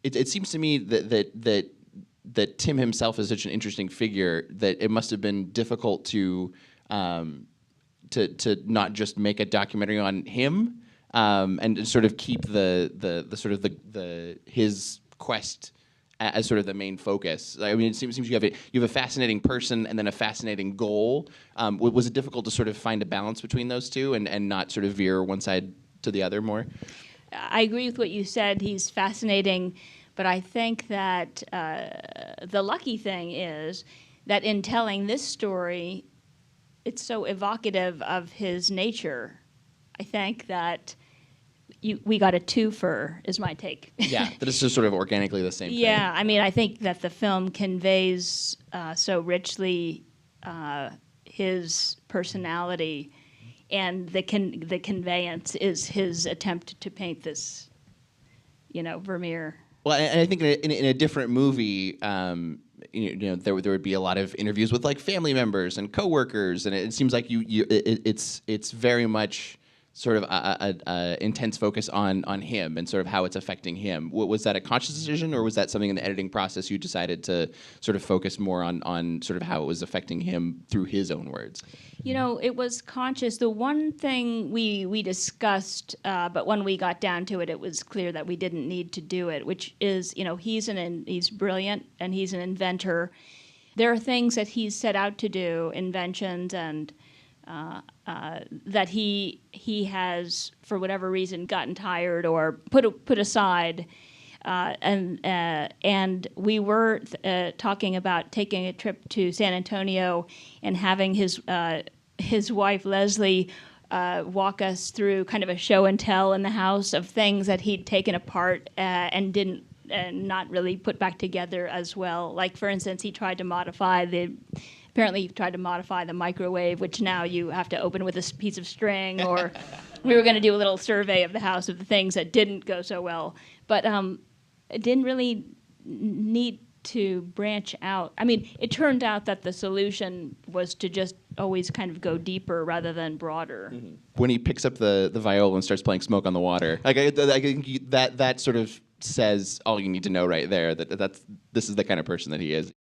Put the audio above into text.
it seems to me that Tim himself is such an interesting figure that it must have been difficult to not just make a documentary on him and sort of keep the sort of the his quest as sort of the main focus. I mean, it seems you have a fascinating person and then a fascinating goal. Was it difficult to sort of find a balance between those two and not sort of veer one side to the other more? I agree with what you said. He's fascinating, but I think that the lucky thing is that in telling this story, it's so evocative of his nature. I think that we got a twofer, is my take. Yeah, that is just sort of organically the same thing. Yeah, I mean, I think that the film conveys so richly his personality, and the conveyance is his attempt to paint this, Vermeer. Well, and I think in a different movie, there would be a lot of interviews with like family members and coworkers, and it seems like it's very much sort of a intense focus on him and sort of how it's affecting him. Was that a conscious decision, or was that something in the editing process you decided to sort of focus more on sort of how it was affecting him through his own words? It was conscious. The one thing we discussed, but when we got down to it, it was clear that we didn't need to do it, which is, he's brilliant and he's an inventor. There are things that he's set out to do, inventions, and that he has, for whatever reason, gotten tired or put aside. And we were talking about taking a trip to San Antonio and having his wife Leslie walk us through kind of a show and tell in the house of things that he'd taken apart and didn't not really put back together as well. Like, for instance, he tried to modify the microwave, which now you have to open with a piece of string, or we were going to do a little survey of the house of the things that didn't go so well. But it didn't really need to branch out. I mean, it turned out that the solution was to just always kind of go deeper rather than broader. Mm-hmm. When he picks up the viola and starts playing Smoke on the Water, I think that sort of says all you need to know right there, this is the kind of person that he is.